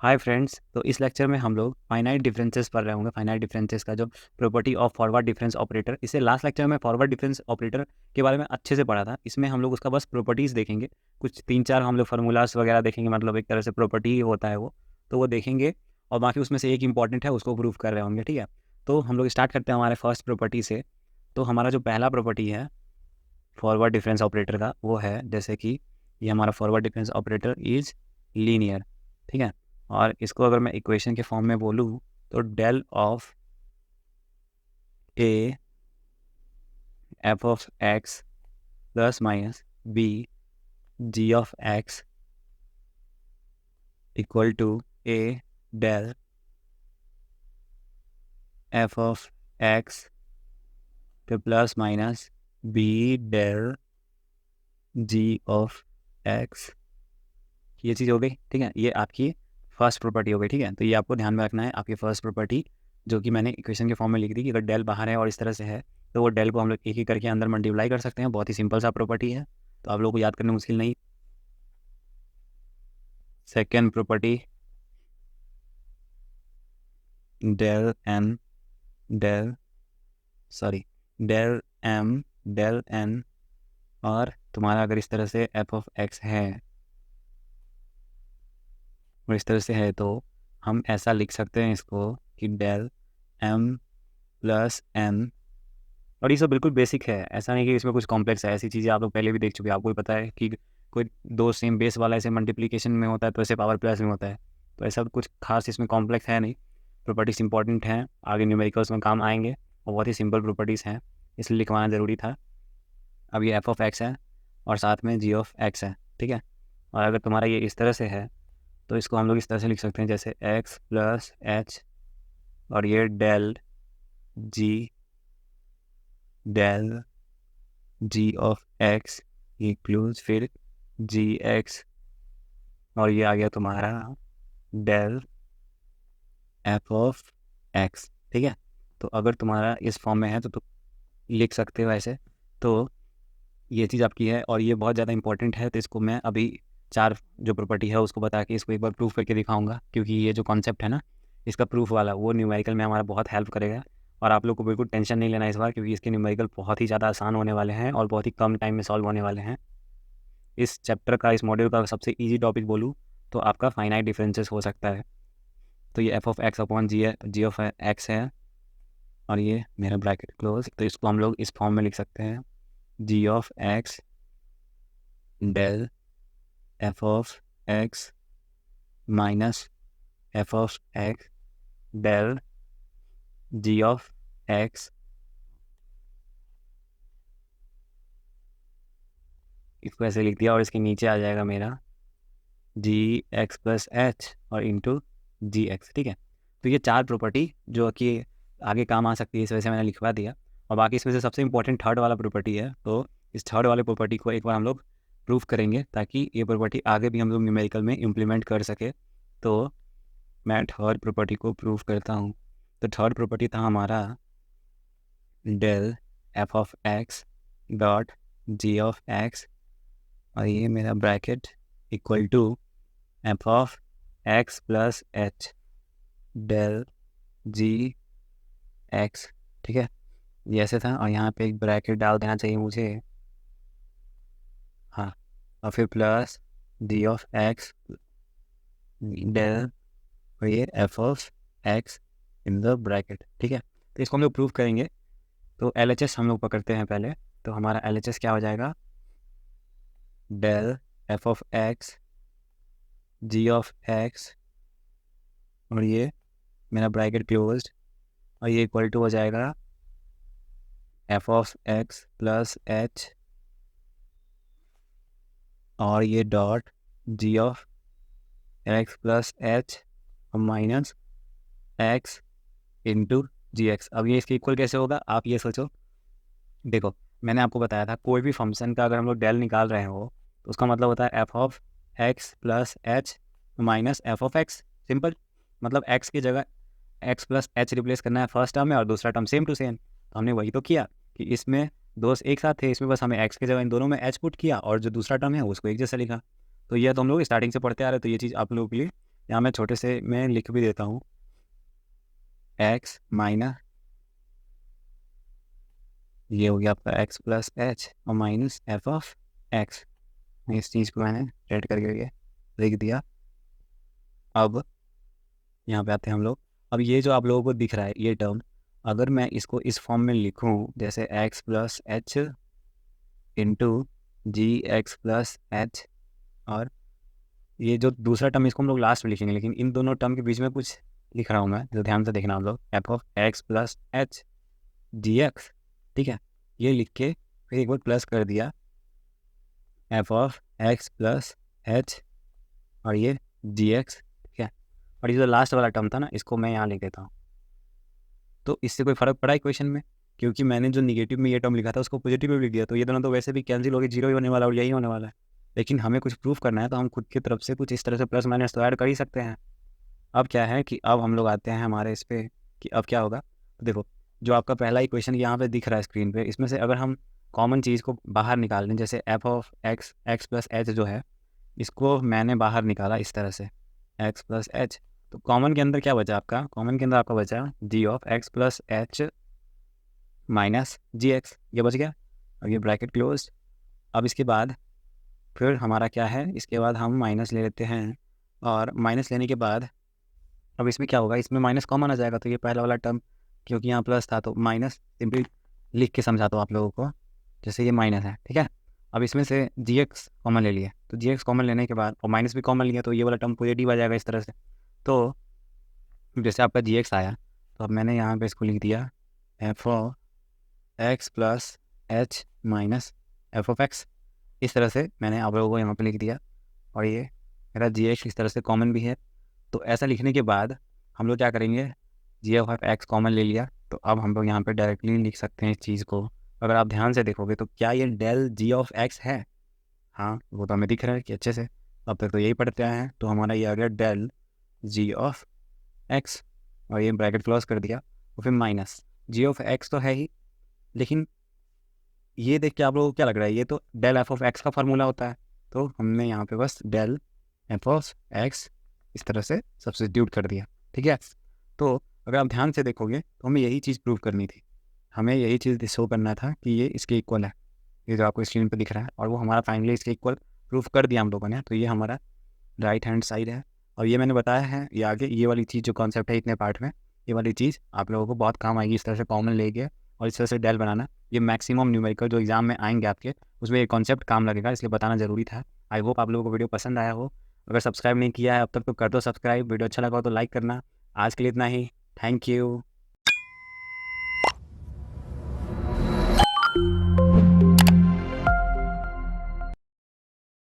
Hi friends, तो इस lecture में हम लोग फाइनाइट डिफरेंसेस पढ़ रहे होंगे। फाइनाइट डिफरेंसेस का जो property of forward difference operator, इससे लास्ट लेक्चर में फॉरवर्ड डिफरेंस ऑपरेटर के बारे में अच्छे से पढ़ा था। इसमें हम लोग उसका बस प्रॉपर्टीज़ देखेंगे, कुछ 3-4 हम लोग फार्मूलाज वगैरह देखेंगे, मतलब एक तरह से प्रॉपर्टी ही होता है वो, तो वो देखेंगे। और बाकी उसमें से एक इंपॉर्टेंट है, उसको प्रूव कर रहे होंगे, ठीक है। तो हम लोग स्टार्ट करते हैं हमारे फर्स्ट प्रॉपर्टी से। तो हमारा जो पहला प्रॉपर्टी है फॉरवर्ड डिफरेंस ऑपरेटर का, वो है जैसे कि ये हमारा forward difference operator is linear, ठीक है। और इसको अगर मैं इक्वेशन के फॉर्म में बोलूँ तो del of a f of x plus minus b g of x equal to a del f of x plus minus b del g of x. ये चीज़ हो गई, ठीक है। ये आपकी फर्स्ट प्रॉपर्टी हो गई, ठीक है। तो ये आपको ध्यान में रखना है, आपकी फर्स्ट प्रॉपर्टी जो कि मैंने इक्वेशन के फॉर्म में लिख दी कि अगर डेल बाहर है और इस तरह से है तो वो डेल को हम लोग एक ही करके अंदर मल्टीप्लाई कर सकते हैं। बहुत ही सिंपल सा प्रॉपर्टी है, तो आप लोगों को याद करना मुश्किल नहीं। Second property del n del sorry del m del n, और तुम्हारा अगर इस तरह से एफ ऑफ एक्स है और इस तरह से है तो हम ऐसा लिख सकते हैं इसको कि डेल एम प्लस एन। और ये सब बिल्कुल बेसिक है, ऐसा नहीं कि इसमें कुछ कॉम्प्लेक्स है। ऐसी चीज़ें आप लोग पहले भी देख चुके हैं, आपको भी पता है कि कोई दो सेम बेस वाला ऐसे मल्टीप्लिकेशन में होता है तो ऐसे पावर प्लस में होता है। तो ऐसा कुछ खास इसमें कॉम्प्लेक्स है नहीं। प्रॉपर्टीज इंपॉर्टेंट हैं, आगे न्यूमेरिकल्स में काम आएंगे, और बहुत ही सिंपल प्रॉपर्टीज़ हैं, इसलिए लिखवाना ज़रूरी था। अब ये एफ ऑफ एक्स है और साथ में जी ऑफ एक्स है, ठीक है। और अगर तुम्हारा ये इस तरह से है तो इसको हम लोग इस तरह से लिख सकते हैं जैसे एक्स प्लस एच, और ये del g del g of x equals फिर जी एक्स, और ये आ गया तुम्हारा डेल एफ ऑफ एक्स, ठीक है। तो अगर तुम्हारा इस फॉर्म में है तो तुम लिख सकते हो ऐसे। तो ये चीज़ आपकी है और ये बहुत ज़्यादा इंपॉर्टेंट है, तो इसको मैं अभी 4 जो प्रॉपर्टी है उसको बता के इसको एक बार प्रूफ करके दिखाऊंगा, क्योंकि ये जो कॉन्सेप्ट है ना इसका प्रूफ वाला, वो न्यूमेरिकल में हमारा बहुत हेल्प करेगा। और आप लोग को बिल्कुल टेंशन नहीं लेना इस बार, क्योंकि इसके न्यूमेरिकल बहुत ही ज़्यादा आसान होने वाले हैं और बहुत ही कम टाइम में सॉल्व होने वाले हैं। इस चैप्टर का, इस मॉड्यूल का सबसे इजी टॉपिक बोलूँ तो आपका फाइनाइट डिफरेंसेस हो सकता है। तो ये एफ ऑफ एक्स अपॉन जी है, जी ऑफ एक्स है, और ये मेरा ब्रैकेट क्लोज, तो इसको हम लोग इस फॉर्म में लिख सकते हैं g of x del f of x minus f of x del g of x. इसको ऐसे लिख दिया और इसके नीचे आ जाएगा मेरा जी एक्स प्लस एच और इंटू जी एक्स, ठीक है। तो ये 4 प्रॉपर्टी जो कि आगे काम आ सकती है, इस वजह से मैंने लिखवा दिया। और बाकी इसमें से सबसे इंपॉर्टेंट थर्ड वाला प्रॉपर्टी है, तो इस थर्ड वाले प्रॉपर्टी को एक बार हम लोग प्रूफ करेंगे ताकि ये प्रॉपर्टी आगे भी हम लोग न्यूमेरिकल में इम्प्लीमेंट कर सके। तो मैं थर्ड प्रॉपर्टी को प्रूफ करता हूँ। तो थर्ड प्रॉपर्टी था हमारा del f of x dot g of x, और ये मेरा bracket equal to f of x plus h del g x, ठीक है। ये ऐसे था और यहाँ पे एक ब्रैकेट डाल देना चाहिए मुझे, हाँ। और फिर plus d of x del, और ये f of x in the bracket, ठीक है। तो इसको हम लोग प्रूव करेंगे। तो एल एच एस हम लोग पकड़ते हैं पहले। तो हमारा एल एच एस क्या हो जाएगा, del f of x g of x, और ये मेरा ब्रैकेट क्लोज्ड, और ये इक्वल टू हो जाएगा f of x plus h, और ये dot g of x plus h minus x into g x. अब ये इसके इक्वल कैसे होगा, आप ये सोचो। देखो, मैंने आपको बताया था कोई भी फंक्शन का अगर हम लोग डेल निकाल रहे हो तो उसका मतलब होता है F of x plus h minus f of x. Simple, मतलब एक्स की जगह एक्स प्लस एच रिप्लेस करना है फर्स्ट टर्म में, और दूसरा टर्म सेम टू सेम। तो हमने वही तो किया कि इसमें दो एक साथ थे, इसमें बस हमें एक्स की जगह इन दोनों में एच पुट किया और जो दूसरा टर्म है उसको एक जैसा लिखा। तो यह तो हम लोग स्टार्टिंग से पढ़ते आ रहे हैं, तो ये चीज़ आप लोगों के लिए यहाँ मैं छोटे से मैं लिख भी देता हूँ, x माइनस, ये हो गया आपका x प्लस एच और माइनस एफ ऑफ x। इस चीज़ को मैंने रेड करके ये लिख दिया। अब यहाँ पे आते हैं हम लोग। अब ये जो आप लोगों को दिख रहा है ये टर्म, अगर मैं इसको इस फॉर्म में लिखूँ जैसे x plus H into g x plus h, और ये जो दूसरा टर्म इसको हम लोग लास्ट में लिखेंगे, लेकिन इन दोनों टर्म के बीच में कुछ लिख रहा हूँ मैं, जो ध्यान से देखना आप लोग, F of x plus H G x, ठीक है। ये लिख के फिर एक बार प्लस कर दिया F of x plus h और ये जी एक्स, ठीक है। और ये जो लास्ट वाला टर्म था ना, इसको मैं यहाँ लिख देता हूँ। तो इससे कोई फ़र्क पड़ा इक्वेशन में? क्योंकि मैंने जो निगेटिव में ये टर्म लिखा था उसको पॉजिटिव में लिख दिया, तो ये दोनों तो वैसे भी कैंसिल होकर जीरो ही होने वाला और यही होने वाला है। लेकिन हमें कुछ प्रूफ करना है तो हम खुद की तरफ से कुछ इस तरह से प्लस माइनस तो ऐड कर ही सकते हैं। अब क्या है कि अब हम लोग आते हैं हमारे इस पे कि अब क्या होगा। तो देखो, जो आपका पहला इक्वेशन यहाँ पे दिख रहा है स्क्रीन पे, इसमें से अगर हम कॉमन चीज़ को बाहर निकाल लें, जैसे F of x x plus H जो है, इसको मैंने बाहर निकाला इस तरह से एक्स प्लस एच, तो कॉमन के अंदर क्या बचा आपका? कॉमन के अंदर आपका बचा g of x plus h minus g x, ये बच गया। अब ये ब्रैकेट क्लोज। अब इसके बाद फिर हमारा क्या है, इसके बाद हम माइनस ले लेते हैं, और माइनस लेने के बाद अब इसमें क्या होगा, इसमें माइनस कॉमन आ जाएगा, तो ये पहला वाला टर्म क्योंकि यहाँ प्लस था तो माइनस सिंपली लिख के समझाता हूँ आप लोगों को, जैसे ये माइनस है, ठीक है। अब इसमें से जी एक्स कॉमन ले लिया, तो जी एक्स कॉमन लेने के बाद और माइनस भी कॉमन लिया, तो ये वाला टर्म पॉजिटिव आ जाएगा इस तरह से। तो जैसे आपका जी एक्स आया, तो अब मैंने यहाँ पे इसको लिख दिया F of x plus h minus f of x, इस तरह से मैंने आप लोगों को यहाँ पे लिख दिया। और ये मेरा जी एक्स इस तरह से कॉमन भी है। तो ऐसा लिखने के बाद हम लोग क्या करेंगे, जी ऑफ एक्स कॉमन ले लिया, तो अब हम लोग यहाँ पे डायरेक्टली लिख सकते हैं इस चीज़ को। अगर आप ध्यान से देखोगे तो क्या ये डेल जी ऑफ एक्स है? हाँ, वो तो हमें दिख रहा है कि अच्छे से, अब तक तो यही पढ़ते आए हैं। तो हमारा ये आ गया डेल जी ऑफ एक्स, और ये ब्रैकेट क्लोज कर दिया, और फिर माइनस जी ऑफ एक्स तो है ही, लेकिन ये देख के आप लोगों को क्या लग रहा है, ये तो डेल एफ ऑफ एक्स का फार्मूला होता है। तो हमने यहाँ पे बस डेल एफ ऑफ एक्स इस तरह से सब्स्टिट्यूट कर दिया, ठीक है। तो अगर आप ध्यान से देखोगे तो हमें यही चीज़ प्रूव करनी थी, हमें यही चीज़ शो करना था कि ये इसके इक्वल है, ये जो आपको स्क्रीन पे दिख रहा है, और वो हमारा फाइनली इसके इक्वल प्रूफ कर दिया हम लोगों ने। तो ये हमारा राइट हैंड साइड है, और ये मैंने बताया है, ये आगे ये वाली चीज़ जो कॉन्सेप्ट है इतने पार्ट में, ये वाली चीज़ आप लोगों को बहुत काम आएगी, इस तरह से कॉमन लेके और इस तरह से डेल बनाना। ये मैक्सिमम न्यूमेरिकल जो एग्जाम में आएंगे आपके, उसमें ये कॉन्सेप्ट काम लगेगा, इसलिए बताना ज़रूरी था। आई होप आप लोगों को वीडियो पसंद आया हो। अगर सब्सक्राइब नहीं किया है अब तक तो कर दो सब्सक्राइब, वीडियो अच्छा लगा हो तो लाइक करना। आज के लिए इतना ही, थैंक यू।